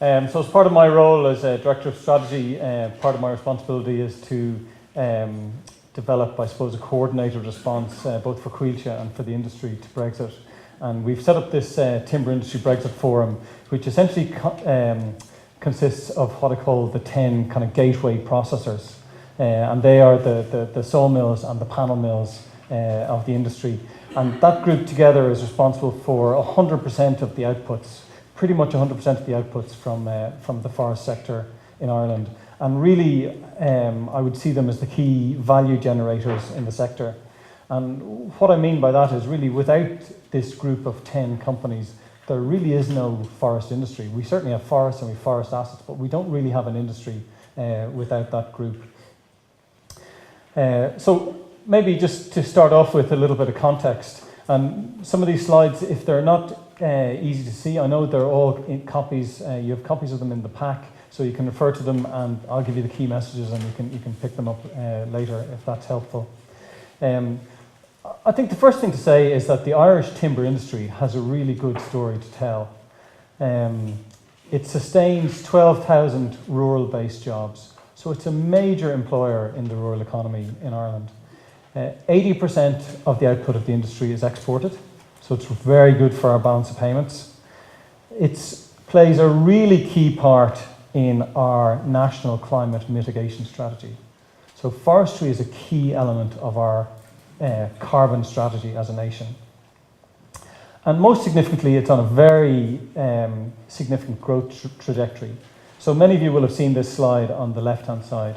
So as part of my role as a Director of Strategy, part of my responsibility is to develop, I suppose, a coordinated response both for Coillte and for the industry to Brexit. And we've set up this Timber Industry Brexit Forum, which essentially consists of what I call the 10 kind of gateway processors. And they are the sawmills and the panel mills of the industry. And that group together is responsible for 100% of the outputs, pretty much 100% of the outputs from the forest sector in Ireland. And really, I would see them as the key value generators in the sector. And what I mean by that is really without this group of 10 companies, there really is no forest industry. We certainly have forests and we have forest assets, but we don't really have an industry without that group. So maybe just to start off with a little bit of context. And some of these slides, if they're not easy to see, I know they're all in copies. You have copies of them in the pack, so you can refer to them, and I'll give you the key messages, and you can pick them up later if that's helpful. I think the first thing to say is that the Irish timber industry has a really good story to tell. It sustains 12,000 rural-based jobs, so it's a major employer in the rural economy in Ireland. 80% of the output of the industry is exported, so it's very good for our balance of payments. It plays a really key part in our national climate mitigation strategy. So forestry is a key element of our carbon strategy as a nation. And most significantly, it's on a very significant growth trajectory. So many of you will have seen this slide on the left-hand side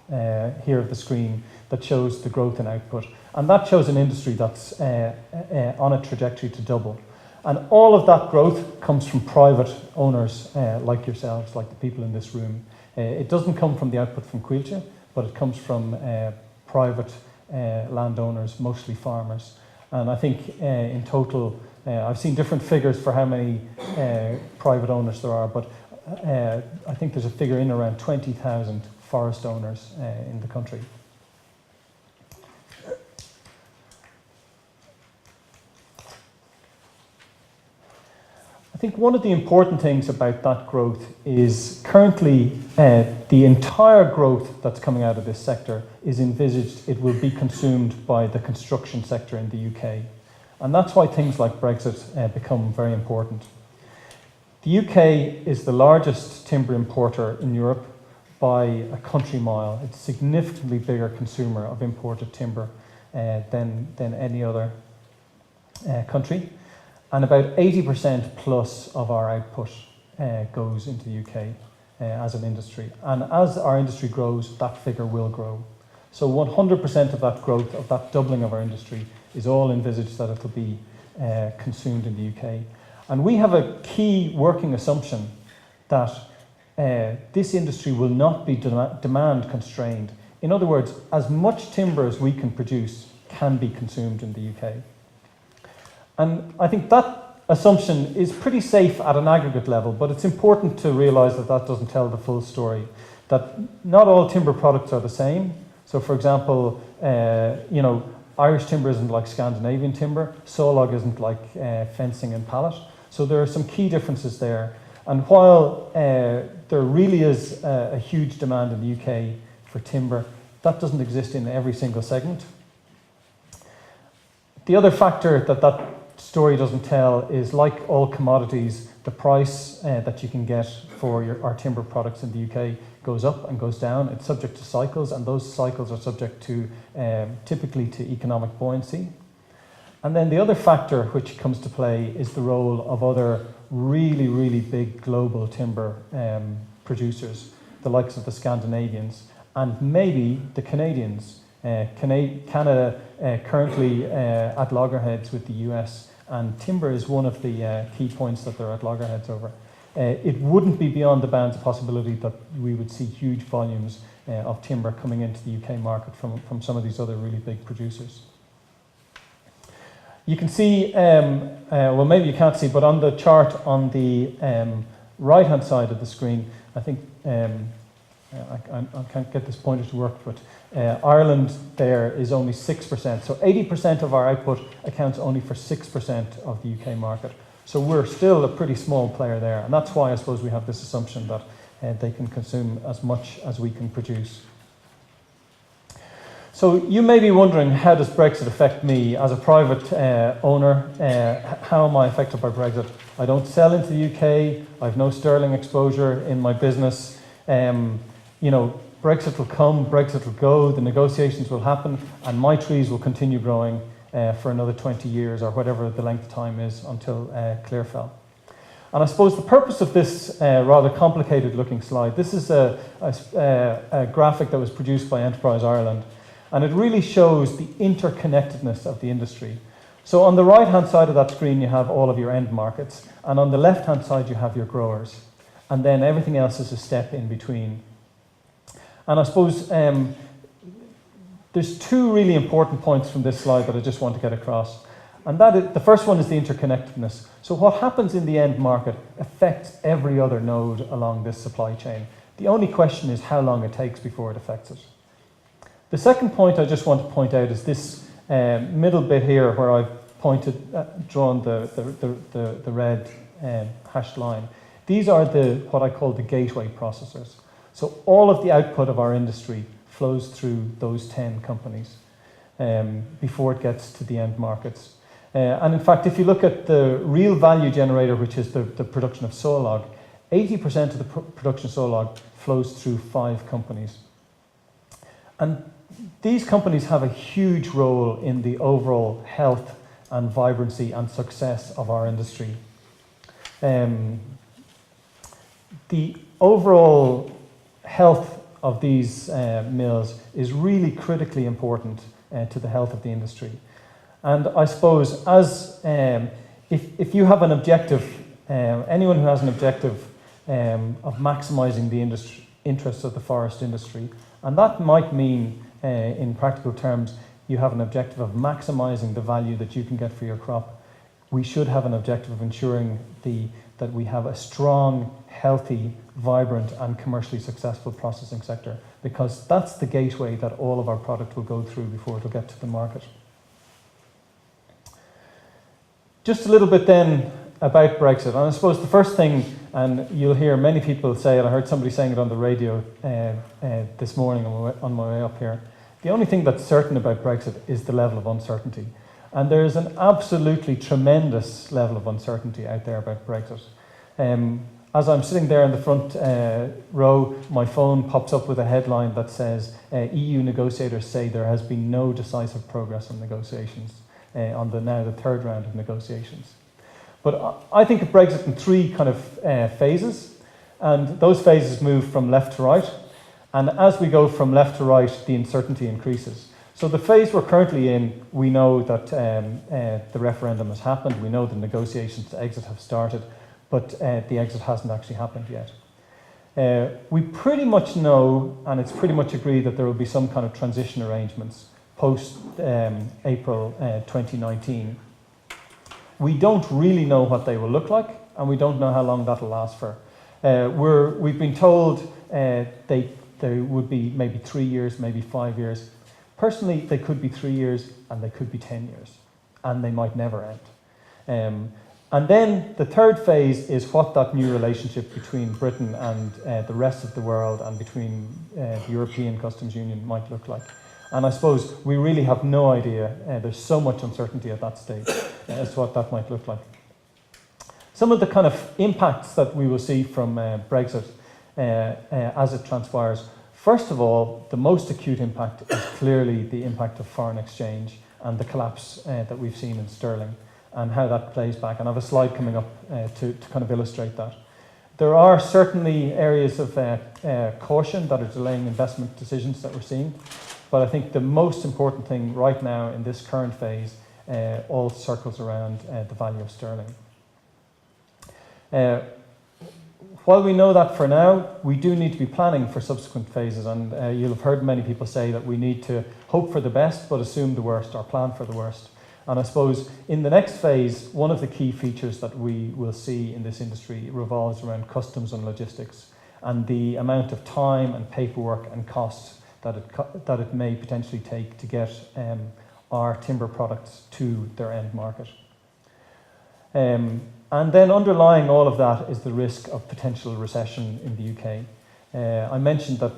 here of the screen that shows the growth in output. And that shows an industry that's on a trajectory to double. And all of that growth comes from private owners like yourselves, like the people in this room. It doesn't come from the output from Coillte, but it comes from private landowners, mostly farmers. And I think in total, I've seen different figures for how many private owners there are, but I think there's a figure in around 20,000 forest owners in the country. I think one of the important things about that growth is currently the entire growth that's coming out of this sector is envisaged it will be consumed by the construction sector in the UK. And that's why things like Brexit become very important. The UK is the largest timber importer in Europe by a country mile. It's a significantly bigger consumer of imported timber than any other country. And about 80% plus of our output goes into the UK as an industry. And as our industry grows, that figure will grow. So 100% of that growth, of that doubling of our industry, is all envisaged that it will be consumed in the UK. And we have a key working assumption that this industry will not be demand constrained. In other words, as much timber as we can produce can be consumed in the UK. And I think that assumption is pretty safe at an aggregate level, but it's important to realise that that doesn't tell the full story. That not all timber products are the same. So for example, Irish timber isn't like Scandinavian timber, sawlog isn't like fencing and pallet. So there are some key differences there. And while there really is a huge demand in the UK for timber, that doesn't exist in every single segment. The other factor that story doesn't tell is, like all commodities, the price that you can get for our timber products in the UK goes up and goes down. It's subject to cycles, and those cycles are subject to typically to economic buoyancy. And then the other factor which comes to play is the role of other really, really big global timber producers, the likes of the Scandinavians and maybe the Canadians. Canada currently at loggerheads with the US, and timber is one of the key points that they're at loggerheads over. It wouldn't be beyond the bounds of possibility that we would see huge volumes of timber coming into the UK market from some of these other really big producers. You can see, well maybe you can't see, but on the chart on the right-hand side of the screen, I think, I can't get this pointer to work, but Ireland there is only 6%. So 80% of our output accounts only for 6% of the UK market. So we're still a pretty small player there, and that's why I suppose we have this assumption that they can consume as much as we can produce. So you may be wondering, how does Brexit affect me as a private owner? How am I affected by Brexit? I don't sell into the UK. I have no sterling exposure in my business. Brexit will come, Brexit will go, the negotiations will happen, and my trees will continue growing for another 20 years or whatever the length of time is until clear-fell. And I suppose the purpose of this rather complicated looking slide, this is a graphic that was produced by Enterprise Ireland, and it really shows the interconnectedness of the industry. So on the right-hand side of that screen you have all of your end markets, and on the left-hand side you have your growers, and then everything else is a step in between. And I suppose there's two really important points from this slide that I just want to get across. And that is, the first one is the interconnectedness. So what happens in the end market affects every other node along this supply chain. The only question is how long it takes before it affects it. The second point I just want to point out is this middle bit here where I've drawn the red hashed line. These are what I call the gateway processors. So all of the output of our industry flows through those 10 companies before it gets to the end markets. And in fact, if you look at the real value generator, which is the production of sawlog, 80% of the production of sawlog flows through 5 companies. And these companies have a huge role in the overall health and vibrancy and success of our industry. The overall health of these mills is really critically important to the health of the industry. And I suppose if you have an objective, anyone who has an objective of maximising the interests of the forest industry, and that might mean in practical terms you have an objective of maximising the value that you can get for your crop, we should have an objective of ensuring that we have a strong, healthy, vibrant and commercially successful processing sector, because that's the gateway that all of our product will go through before it will get to the market. Just a little bit then about Brexit, and I suppose the first thing, and you'll hear many people say it, I heard somebody saying it on the radio this morning on my way up here, the only thing that's certain about Brexit is the level of uncertainty. And there is an absolutely tremendous level of uncertainty out there about Brexit. As I'm sitting there in the front row, my phone pops up with a headline that says, EU negotiators say there has been no decisive progress on negotiations, on the third round of negotiations. But I think of Brexit in 3 kind of phases, and those phases move from left to right. And as we go from left to right, the uncertainty increases. So the phase we're currently in, we know that the referendum has happened, we know the negotiations to exit have started, but the exit hasn't actually happened yet. We pretty much know, and it's pretty much agreed, that there will be some kind of transition arrangements post April 2019. We don't really know what they will look like, and we don't know how long that will last for. We've been told they would be maybe 3 years, maybe 5 years. Personally, they could be 3 years and they could be 10 years, and they might never end. And then the third phase is what that new relationship between Britain and the rest of the world and between the European Customs Union might look like. And I suppose we really have no idea. There's so much uncertainty at that stage as to what that might look like. Some of the kind of impacts that we will see from Brexit as it transpires. First of all, the most acute impact is clearly the impact of foreign exchange and the collapse that we've seen in sterling and how that plays back. And I have a slide coming up to kind of illustrate that. There are certainly areas of caution that are delaying investment decisions that we're seeing. But I think the most important thing right now in this current phase all circles around the value of sterling. While we know that for now, we do need to be planning for subsequent phases, and you'll have heard many people say that we need to hope for the best but assume the worst or plan for the worst. And I suppose in the next phase, one of the key features that we will see in this industry revolves around customs and logistics and the amount of time and paperwork and costs that it may potentially take to get our timber products to their end market. And then underlying all of that is the risk of potential recession in the UK. I mentioned that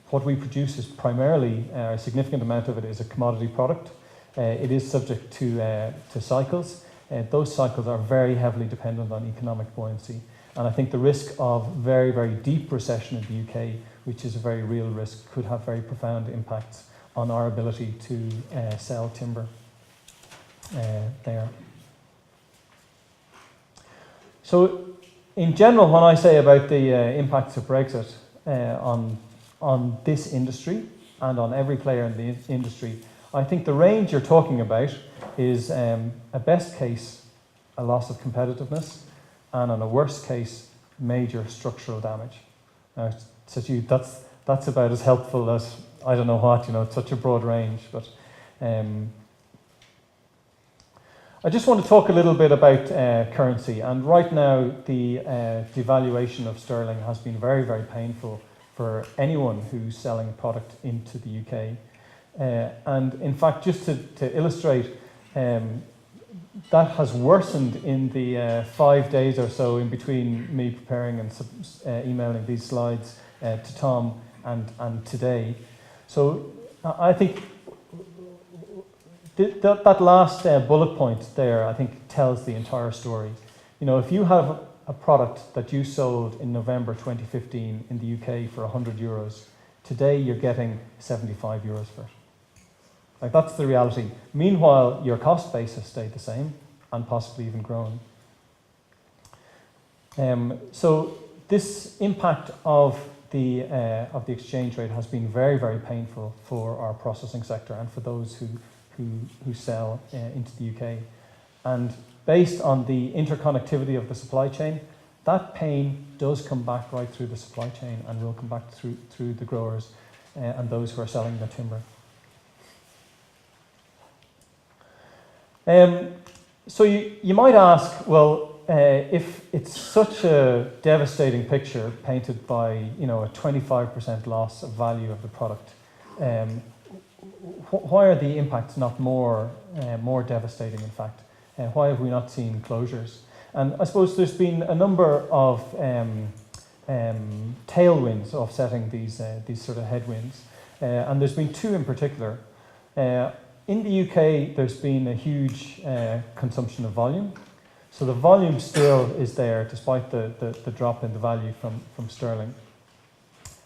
what we produce is primarily, a significant amount of it is a commodity product. It is subject to cycles. Those cycles are very heavily dependent on economic buoyancy. And I think the risk of very, very deep recession in the UK, which is a very real risk, could have very profound impacts on our ability to sell timber there. So in general, when I say about the impacts of Brexit on this industry and on every player in the industry, I think the range you're talking about is a best case, a loss of competitiveness, and on a worst case, major structural damage. That's about as helpful as, I don't know what, it's such a broad range, but I just want to talk a little bit about currency. And right now, the devaluation of sterling has been very, very painful for anyone who's selling a product into the UK. And in fact, just to illustrate, that has worsened in the 5 days or so in between me preparing and emailing these slides to Tom and today. So I think that last bullet point there, I think, tells the entire story. If you have a product that you sold in November 2015 in the UK for €100, today you're getting €75 for it. Like, that's the reality. Meanwhile, your cost base has stayed the same and possibly even grown. So this impact of the exchange rate has been very, very painful for our processing sector and for those who sell into the UK. And based on the interconnectivity of the supply chain, that pain does come back right through the supply chain and will come back through the growers and those who are selling their timber. So you might ask, well, if it's such a devastating picture painted by a 25% loss of value of the product, why are the impacts not more devastating, in fact? Why have we not seen closures? And I suppose there's been a number of tailwinds offsetting these sort of headwinds. And there's been two in particular. In the UK, there's been a huge consumption of volume. So the volume still is there despite the drop in the value from sterling.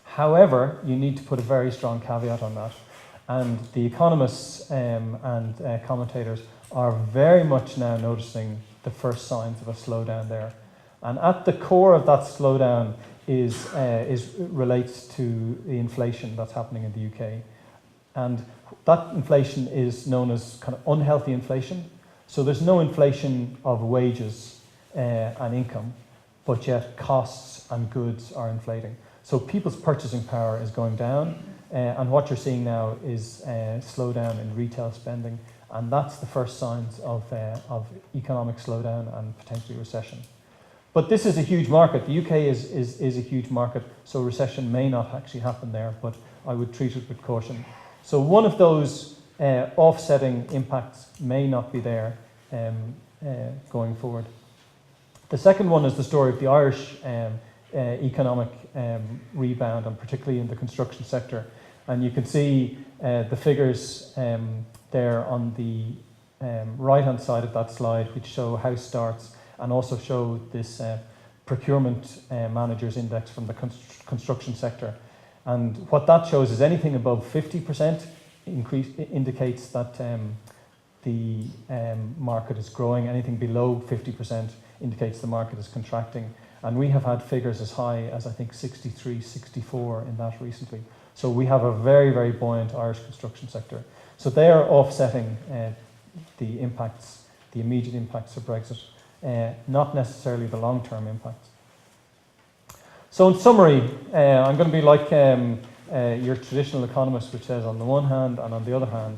However, you need to put a very strong caveat on that. And the economists and commentators are very much now noticing the first signs of a slowdown there. And at the core of that slowdown relates to the inflation that's happening in the UK. And that inflation is known as kind of unhealthy inflation. So there's no inflation of wages and income, but yet costs and goods are inflating. So people's purchasing power is going down. And what you're seeing now is a slowdown in retail spending, and that's the first signs of economic slowdown and potentially recession. But this is a huge market. The UK is a huge market, so recession may not actually happen there, but I would treat it with caution. So one of those offsetting impacts may not be there going forward. The second one is the story of the Irish economic rebound, and particularly in the construction sector. And you can see the figures there on the right-hand side of that slide, which show house starts and also show this procurement managers index from the construction sector. And what that shows is anything above 50% increase indicates that the market is growing. Anything below 50% indicates the market is contracting. And we have had figures as high as, I think, 63, 64 in that recently. So we have a very, very buoyant Irish construction sector. So they are offsetting the impacts, the immediate impacts of Brexit, not necessarily the long-term impacts. So in summary, I'm going to be like your traditional economist, which says on the one hand and on the other hand.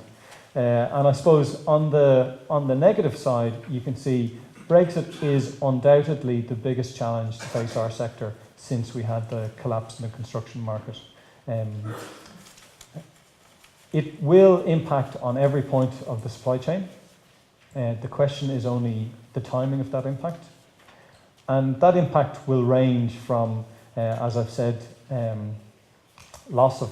And I suppose on the negative side, you can see Brexit is undoubtedly the biggest challenge to face our sector since we had the collapse in the construction market. It will impact on every point of the supply chain. The question is only the timing of that impact. And that impact will range from, as I've said, loss of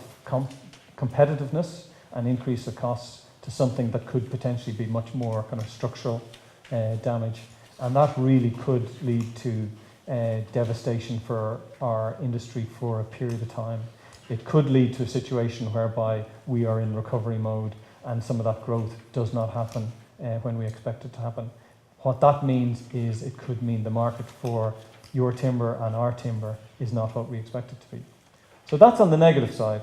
competitiveness and increase of costs to something that could potentially be much more kind of structural damage. And that really could lead to devastation for our industry for a period of time. It could lead to a situation whereby we are in recovery mode and some of that growth does not happen when we expect it to happen. What that means is it could mean the market for your timber and our timber is not what we expect it to be. So that's on the negative side.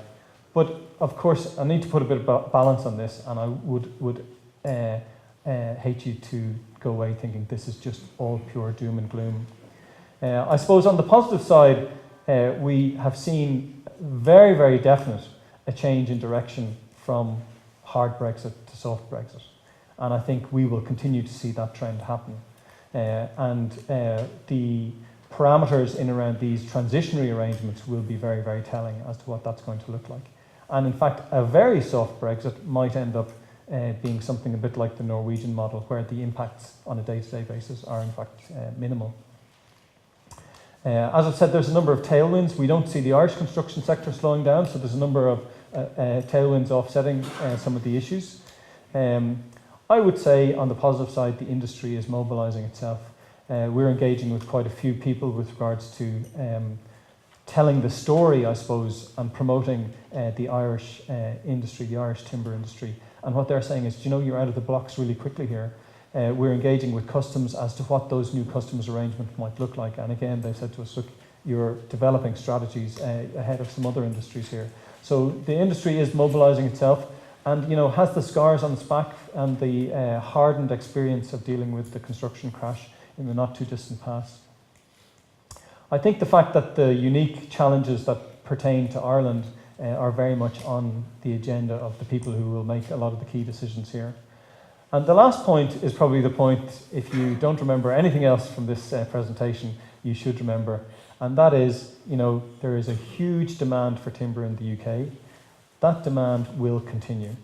But of course, I need to put a bit of balance on this, and I would hate you to go away thinking this is just all pure doom and gloom. I suppose on the positive side, we have seen very, very definite a change in direction from hard Brexit to soft Brexit. And I think we will continue to see that trend happen. And the parameters in around these transitionary arrangements will be very, very telling as to what that's going to look like. And in fact, a very soft Brexit might end up being something a bit like the Norwegian model, where the impacts on a day-to-day basis are in fact minimal. As I've said, there's a number of tailwinds. We don't see the Irish construction sector slowing down, so there's a number of tailwinds offsetting some of the issues. I would say on the positive side, the industry is mobilising itself. We're engaging with quite a few people with regards to telling the story, I suppose, and promoting the Irish industry, the Irish timber industry. And what they're saying is, you know, you're out of the blocks really quickly here. We're engaging with customs as to what those new customs arrangements might look like. And again, they said to us, look, you're developing strategies ahead of some other industries here. So the industry is mobilising itself and, you know, has the scars on its back and the hardened experience of dealing with the construction crash in the not too distant past. I think the fact that the unique challenges that pertain to Ireland are very much on the agenda of the people who will make a lot of the key decisions here. And the last point is probably the point, if you don't remember anything else from this presentation, you should remember. And that is, you know, there is a huge demand for timber in the UK. That demand will continue.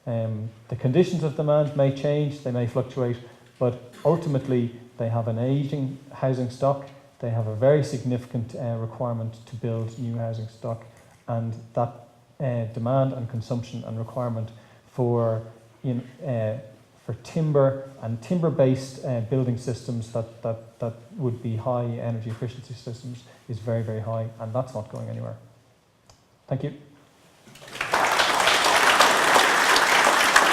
The conditions of demand may change, they may fluctuate, but ultimately they have an aging housing stock. They have a very significant requirement to build new housing stock, and that demand and consumption and requirement for timber and timber-based building systems that would be high energy efficiency systems is very, very high, and that's not going anywhere. Thank you.